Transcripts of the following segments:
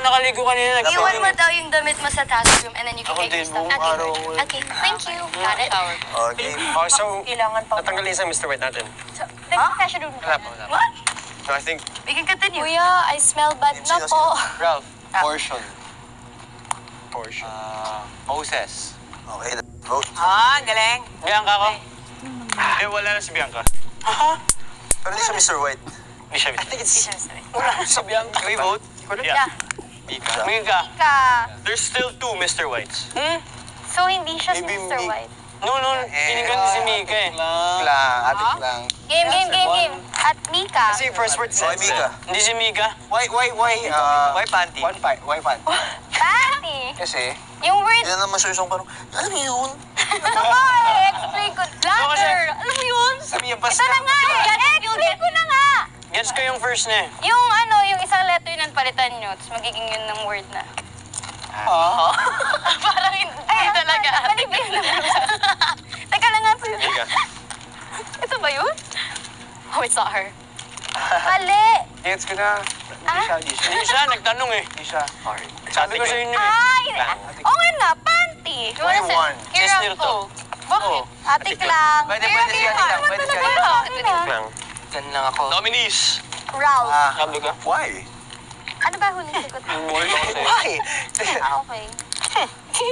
nakaligo kanina. Iwan mo daw yung damit mo sa task room and then you can Ako take your din, stuff. buong araw. Okay, thank you. Got it. Okay. Oh, so, Kailangan pa. natanggalin sa Mr. White natin. So, confession room. Wala pa, wala pa. What? So, I think, We can continue. Kuya, I smell bad na Sino, po. Ralph. Portion. Portion. Moses. Okay, let's vote. Galing. Bianca ako? Wala na si Bianca. Pero hindi siya Mr. White. Hindi siya. I think it's... Sorry. Wala na si Bianca. Can we vote? Yeah. Mika. Mika. Ka. There's still 2 Mr. Whites. So, hindi siya si Maybe Mr. me. White. No, pinigan si Mika eh. Atik lang. Game. At Mika. Kasi first word Okay, says Mika. Hindi si Mika. Why panty? Why panty? Patty. Kasi, Yung word. Yan naman siya isang parang, alam mo yun? Ito nga eh. Explain ko. Ladder. Alam mo yun? sabi yung Ito na nga eh. Explain ko na nga. Gets ko yung first na eh. Yung yung isang letter ng palitan nyo, tapos magiging yun ng word na. Parang hindi talaga. Mali ba yun? Teka lang nga. Mika. Ito ba yun? Oh, it's not her. Mali. gets ko na. Hindi Hindi siya, nagtanong eh. siya. Sabi ko sa inyo eh. Ay! Oo nga, panty. One. Yes, nito. Bakit? Atik lang. Pwede siya lang. Pwede siya lang. Joke lang. Yan lang ako. Nominees. Ralph. Sabi ka? Why? Ano ba huling sagot mo? Boy ko kasi. Why? Okay.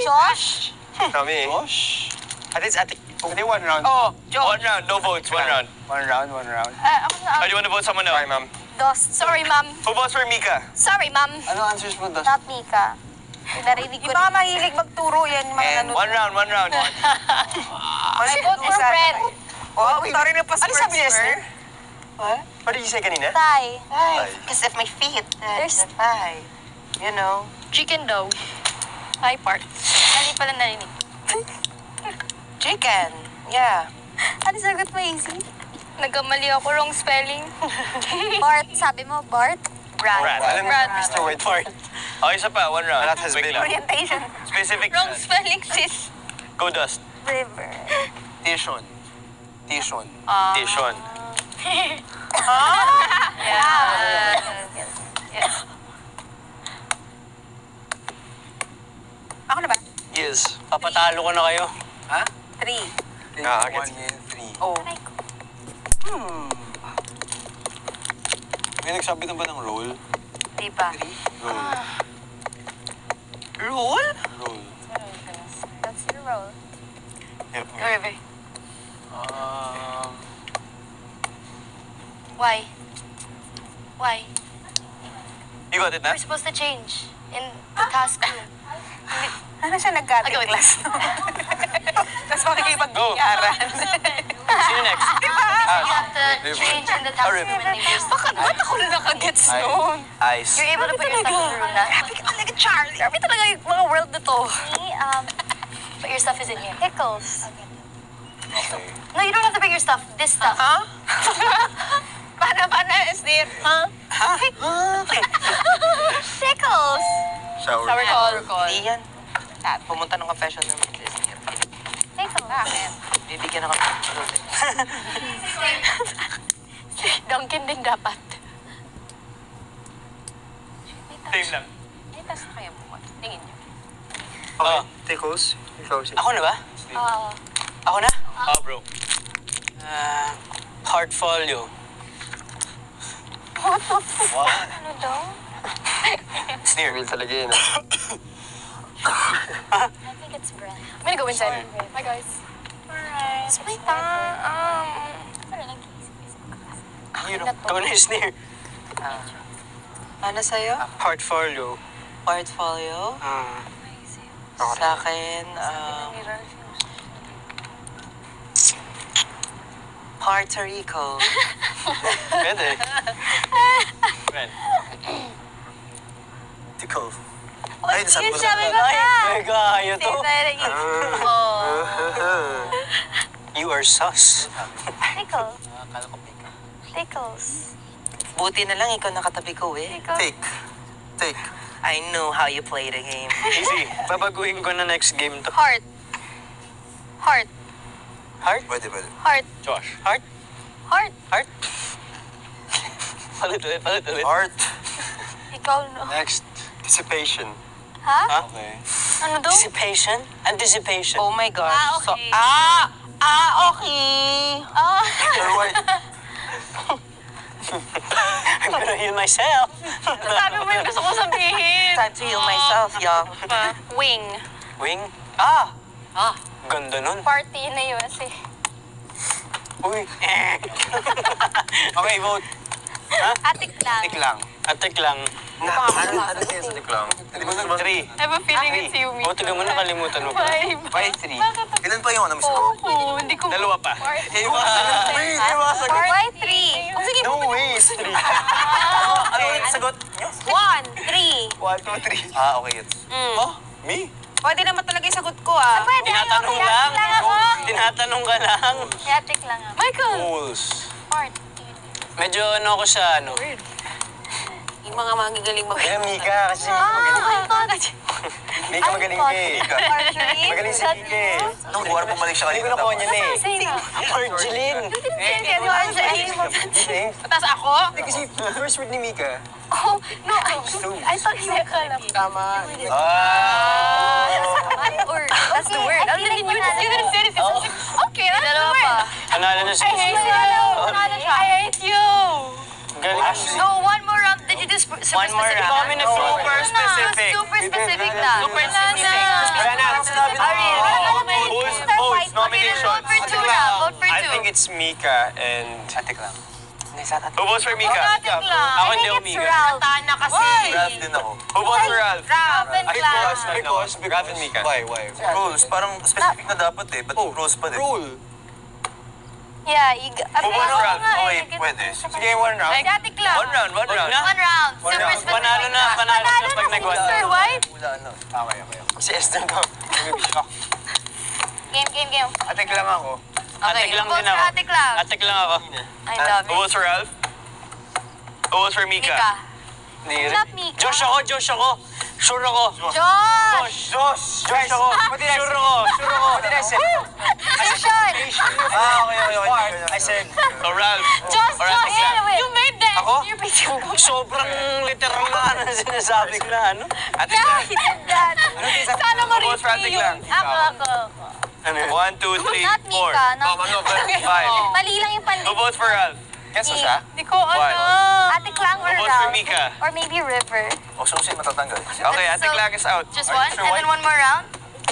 Josh? Kami eh. Gosh. At least ate. Hindi, one round. Oh, One round, no votes, one round. One round. Ako na. Oh, do you want to vote someone else? Sorry, ma'am. Dos. Sorry, ma'am. Who votes for Mika? Sorry, ma'am. Ano answers mo, Dos? Not Mika. Narinig ko. Yung mga mahilig magturo yan, mga And nanonood. One round. I vote for Fred. Oh, sorry na Ano sabi niya, Esther? What did you say kanina? Thai. Because of my feet. There's- thigh. You know. Chicken daw. Thai part. Hindi pala narinig. Chicken. Yeah. Ano sagot mo, Easy? Nagkamali ako, wrong spelling. Bart, sabi mo, Bart? Brad. Alam mo, Brad. Mr. White Fart. Oh, isa pa, one round. That has Wait been- lang. Orientation. Specific. Wrong spelling, sis. Go Dust. River. Tishon. Tishon. Yeah. Ako na ba? Yes. Papatalo ko na kayo. Ha? 3. Gets. 1 and 3. Oh. May nagsabi na ba ng roll? Di pa. Roll. Rule? Roll. That's your role. Yep. River. Why? Why? You got it na? We're supposed to change in the task room. Ano siya nag-cutting Agawin. class? Tapos Go. makikipag-iaran. See you next. You have to change in the task room and leave your stuff. Ba't ako na nakagets noon? Ice. You're able to put your stuff in the room na. Grabe ka talaga, Charlie. Grabe talaga yung mga world na to. But your stuff is in here. Pickles. Okay. No, you don't have to bring your stuff. This stuff. Ha? Paano, Esther? Huh? Pickles. Shower. Call. Hindi yan. Pumunta ng confession ng Esther. Pickles. Bakit? Bibigyan ako ng fruit. Dunkin din dapat. Same lang. May test na kayo bukas. Tingin niyo. Oh, Tickles. Ikaw si... ako na ba? Oo. Ako na? Oh, bro. Portfolio. Ano daw? Sneer. Real talaga yun. I think it's bread. I'm gonna go inside. Bye, guys. Alright. Wait, Ikaw na yung sneer. Ano sa'yo? Portfolio. Portfolio? Sa akin, Puerto Rico. Pwede. Friend. Tickle. Ay, nasabi ko na. sabi ko na. Ay, kaya to. Oh. You are sus. Pickle. Akala ko pika. Pickles. Buti na lang ikaw nakatabi ko eh. Pickles. Take. I know how you play the game. Easy. Babaguhin ko na next game to. Heart. Heart. Heart? Pwede. Heart. Josh. Heart? Heart. Heart? Palit ulit. Art. Ikaw no. Next. Anticipation. Ha? Okay. Ano daw? Anticipation? Anticipation. Oh my gosh. Ah, okay. Okay. Oh. Mr. White. I'm gonna heal myself. Sabi mo yung gusto ko sabihin. Time to heal myself, young. Wing. Wing? Ganda nun. Party na US eh. Uy. Okay, vote. Atik lang. Tik lang. Atik lang. Ano kaya sa tik lang? Hindi mo naman. 3. I have a feeling it's you, me. Vote ka muna, kalimutan mo pa. 5. Why 3? Ilan pa yung ano, Mr. White? Oo, hindi ko... Dalawa pa. Why 3? Oh, sige, No way, it's 3. Ano ulit sagot nyo? 1, 3. 1, 2, 3. Ah, okay, it's. Oh, me? Pwede naman talaga yung sagot ko, ah. Pwede, Tinatanong ayaw, lang. lang ako. Tinatanong ka lang. Yatik lang ako. Michael! Rules. Party. Medyo ano ako sa ano. Yung mga magagaling Kaya Mika, kasi Mika magaling ka eh. Magaling si Mika eh. Nung buwar bumalik siya kanina. Hindi ko nakuha niya na eh. Arjeline! Tapos ako? Hindi kasi first word ni Mika. Oh, no, I thought you were kalap. Tama. Or, that's the word. You didn't say anything. Okay, that's the Dalawa word. pa. Panalo na si I hate you. I hate you. Galing. No, one more round. Did you do super One more specific? round. Kami na super specific. Super specific na. Super specific. Wala na. Vote nomination. for two na. Vote for I two. think it's Mika and... Atik lang. Who votes for Mika? Atik lang. Ako I hindi think ako it's Mika. Ralph. Tana kasi. Ralph din ako. Who votes for Ralph? Ralph and Clara. Because Ralph and Mika. Why? Rules, parang specific na dapat eh. Ba't rules pa din? Rule. Yeah, Who votes for Ralph? Oh wait, pwede. Sige, one round. Atik lang. One round. Wag na. One round. Super round. specific. Panalo na pag si nag-one. Mr. White. Wala na. Okay. Si Esther ko. Game. Atik lang ako. Atik lang Vote din for ako. Atik lang. Atik lang ako. I love Who it. votes for Ralph? Who votes for Mika? Mika. Hindi rin. Not Mika. Josh ako. Sure ako. Josh. Josh ako. Sure ako. What did I say? Station. Ah, okay. I said... So Ralph. Josh. Or Atik lang. You made that. Ako? Your picture. Sobrang literal na ano sinasabi ko na ano. Atik Yeah, lang. he did that. Sana Who votes for Atik lang? Ako. Ano yun? 1, 2, 3, Not 4. Mika. Not Five. Mali lang yung Who votes for Ralph? Guess mo siya? Hindi ko alam. Atik lang or Who votes for Ralph? Mika? Or maybe River. O susi matatanggal. Okay, Atik lang is out. Just one? And then one more round?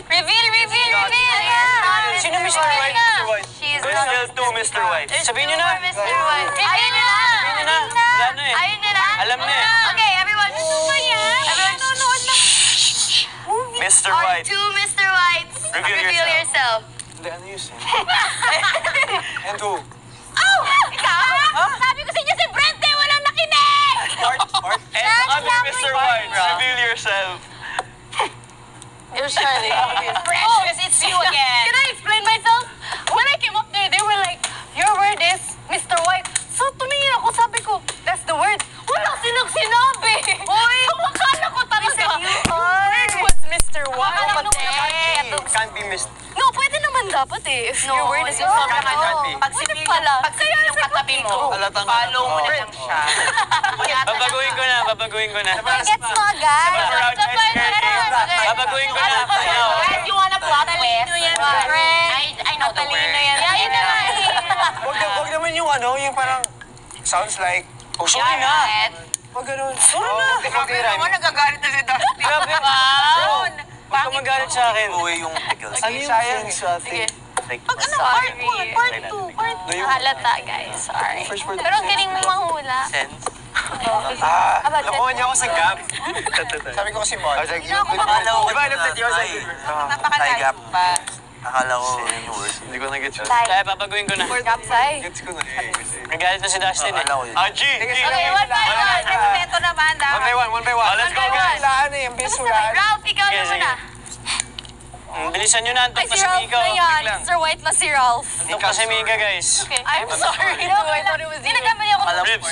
Reveal! Yeah. Sino Mr. White? Mr. White. She's There's not. still two Mr. White. Sabihin nyo na. Mr. White. Ayun na! Sabihin nyo na. Wala na eh. Ayun na! Alam na eh. Okay, everyone. Everyone, nanonood na. Mr. On White. to Mr. White. Reveal yourself. Hindi, ano yun? And who? Oh! Ikaw? Sabi ko sa inyo si Brent eh, walang nakinig! And That's I'm Mr. White. language. Reveal yourself. You're Charlie. Precious, it's you again. Can I explain myself? When I came up there, they were like, your word is Mr. White. So tumingin ako, sabi ko, that's the word. Walang silang sinabi. Uy! So akala ko talaga. Word was Mr. White. Can't be missed. No, pwede naman dapat eh. If your word is Mr. White. Pag civilian yung katabi mo, Halatang follow mo na lang siya. Babaguhin ko na. Gets mo agad. Babaguhin ko na. Guys, you wanna plot twist? I know the word. Yeah, yun na nga eh. Wag naman yung ano, yung parang sounds like... Oh, sorry na. Wag ganun. Sorry na. Grabe naman, nagagalit na si Dusty. Grabe. Wow! Huwag ka magalit sa akin. Uwi yung pickles. Ano yung Sayang. Sige. Part 1, part 2. Halata, guys. Sorry. Pero ang galing mo mahula. Nakuha niya ako sa gap. Sabi ko kasi Mon. Akala ko Diba, I looked at yours, I Tie. did. Tie gap. Akala ko yun yung word. Hindi ko na-get yun. Kaya babaguhin ko na. Kapsay. Gets ko na eh. Nagalit na si Dustin eh. Akala ko yun. G! Okay, one by one. Respeto naman, dapat. One by one. Let's go, One by guys. one. Kailangan eh, ang bilis wala. Ralph, ikaw Sige, naman sige. na. Bilisan nyo na. Antok Ay, pa si si Ralph Mika. na yan. lang. Mr. White na si Ralph. Antok pa si Mika, guys. Okay. I'm sorry. I thought it was you. Nagkamali ako. Ribs.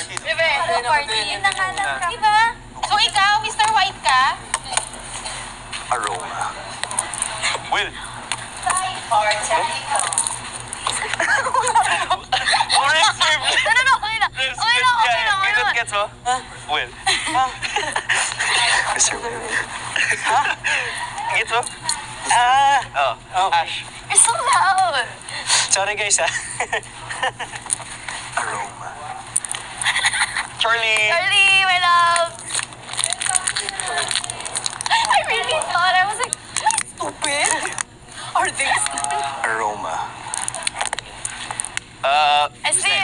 Party. Nakalam ka. Diba? So ikaw, Mr. White ka? Aroma. Will. Ribs, No, okay na. Okay na. Gets mo? Will. Mr. Will. Gets mo? Oh. Ash. You're so loud. Sorry guys Aroma. Charlie. Charlie, my love. I really thought, I was like, stupid. Are they stupid? Aroma. Esther.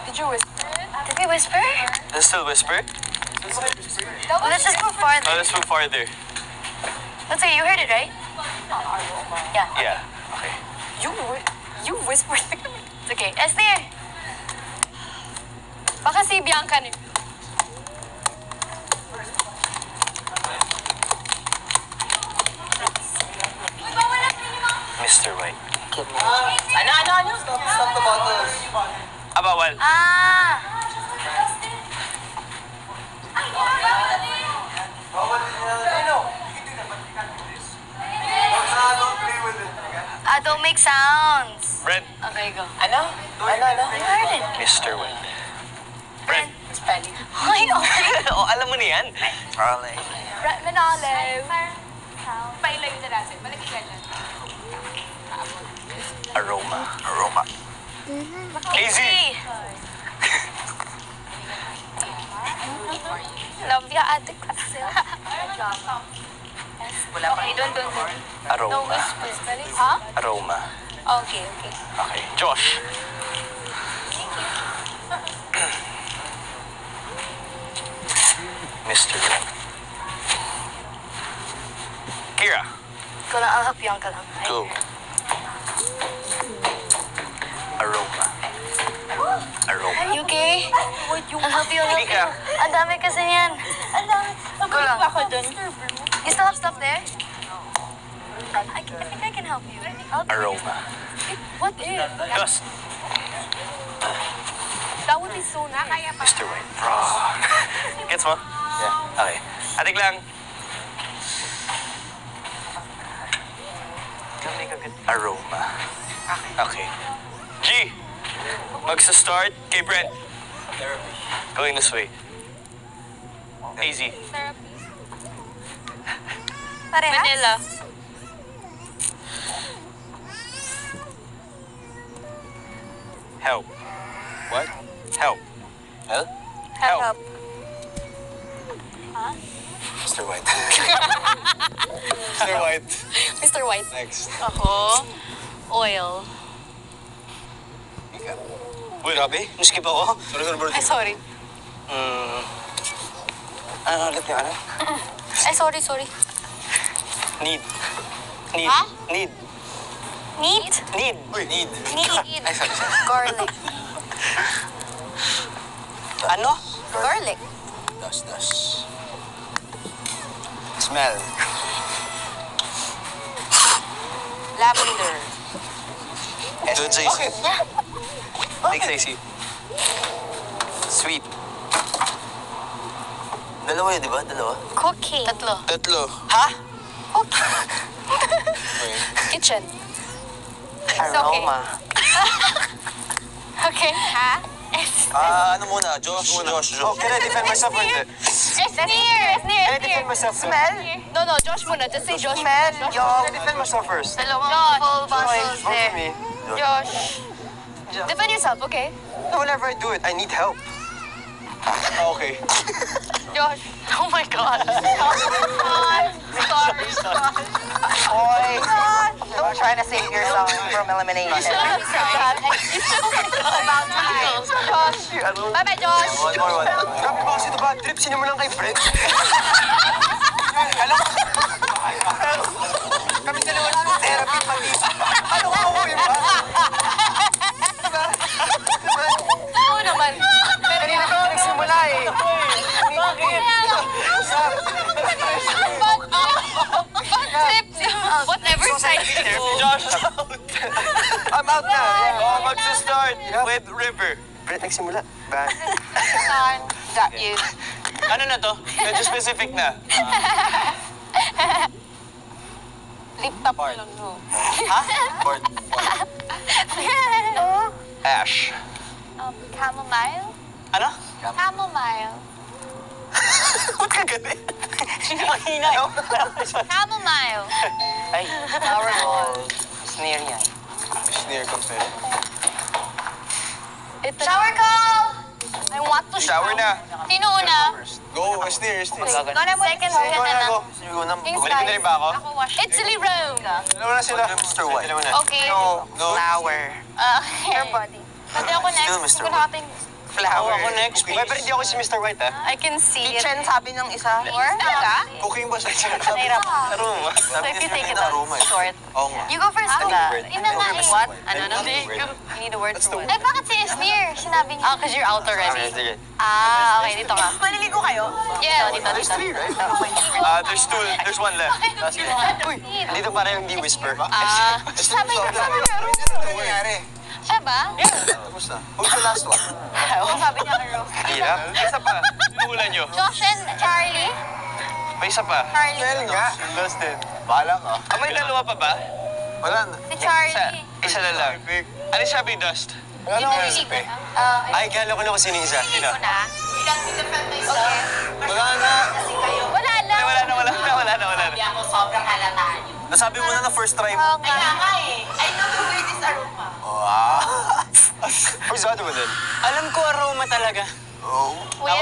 Did you whisper it? Did we whisper? Let's still whisper. Let's just go farther. Oh, let's move farther. Let's say you heard it, right? Yeah. Yeah. Okay. You whispered. It's okay. Esther. Baka si Bianca na. Mr. White. Ano? Stop the bottles. Bawal. Ah! Don't make sounds. Brent. Okay, go. Ano? You heard it. Mr. White. Brent. Spelling. Ay, okay. Oh, alam mo na yan. Charlie. Manalev. Pailayo na natin. Balik ka dyan. Aroma. Aroma. Easy. Love ya, ate class. Wala pa. Okay, don't. No Aroma. whisper. Ha? Aroma. Okay. Okay. Josh. Mr. White. Kira. Ikaw lang, I'll help you, Uncle. Go. Aroma. Aroma. You okay? I'll help you. Hindi ka. Ang dami kasi yan. Ang dami. Ikaw lang. Ako dun. You still have stuff there? I think I can help you. Aroma. What is? Dust. That would be so nice. Mr. White. Gets mo? Yeah. Okay. Atik lang. Aroma. Okay. G. Magsa-start kay Brent. Going this way. Easy. Parehas? Vanilla. Help. What? Help. Help? Help. Mr. White. Mr. White. Mr. White. Next. Ako. Oil. Uy, grabe. Naskip ako. Ay, sorry. Ano ulit yung ano? Ay, sorry. Need. Ha? Need. Neat? Need. Uy, need. Need. Ay, sorry. Garlic. Ano? Garlic. Dust. Smell. Lavender. Good, Stacey. Take Stacey. Sweet. Dalawa yun, di ba? Dalawa? Cooking. Tatlo. Ha? Kitchen. It's okay. Aroma. Okay. Ha? Ano muna? Josh. Oh, can I defend myself or hindi? It's near. Can I defend myself? Smell. No, Josh muna. Just say Josh. Smell. Can I defend myself first? Dalawang full Vote bottles for there. me. Josh. Defend yourself, okay? No, whenever I do it, I need help. Okay. Josh. Oh my God. Sorry. Boy. Don't try to save yourself from elimination. About time. Josh. Bye-bye, Josh. One more. Grabe ba kasi ito ba? Trip sinimulan kay Brent? Alam mo? Kami dalawa lang ng therapy pati. Ano ko yun ba? Oo naman. Kanina pa nagsimula eh. Bakit? Whatever side you do. Josh. I'm out na. Oh, magsa-start with River. Brent nagsimula. Bad. Got you. Ano na to? Medyo specific na. Lip tap mo lang, no? Ash. Chamomile? Ano? Chamomile. Ba't ka galit? Nakahina eh. Chamomile. Ay, flower ball. Sneer yan. Sneer ko sa'yo. Shower call! I want to Shower na. Sino una? Go, sneer. Ikaw na muna. Second Ikaw na, go. Sige ko na. Balik ko na rin ba ako? Ako wash. It's Jerome. Dalawa na sila. Mr. White. Dalawa na. Okay. No. Flower. Your body. Pwede ako next. Still Mr. Kung natin. Flower. Ako next. Uy, pero hindi ako si Mr. White, ah. I can see it. Kitchen, sabi ng isa. Talaga? Cooking ba sa Nahirap. Aroma. So if you take it Aroma eh. short. Oo nga. You go first. Yun na nga eh. What? Ano? You need a word for what? Eh, bakit si Esnir? Sinabi niya. Because you're out Okay, already. sige. Okay, dito ka. Maliligo kayo? Yeah, There's three, right? There's two. There's one left. Uy, dito para yung di whisper. Sabi niya, Ano nangyari? siya ba? Tapos na. Who's the last one? Sabi niya kay Rose. Hirap. Isa pa. Sinuhulan nyo. Josh and Charlie? May isa pa. Well nga. Dustin. Bahala ka. May dalawa pa ba? Wala na. Si Charlie. Isa na lang. Ano sabi, Dust? Wala na Pinili ko na. Ay, kala ko na kung sino yung isa. Pinili ko na. Okay. Wala na. Wala lang. Ay, wala na. Nasabi mo na na first try mo. Oo nga. Wow. Who's the other one then? Alam ko aroma talaga. Oh. Kuya,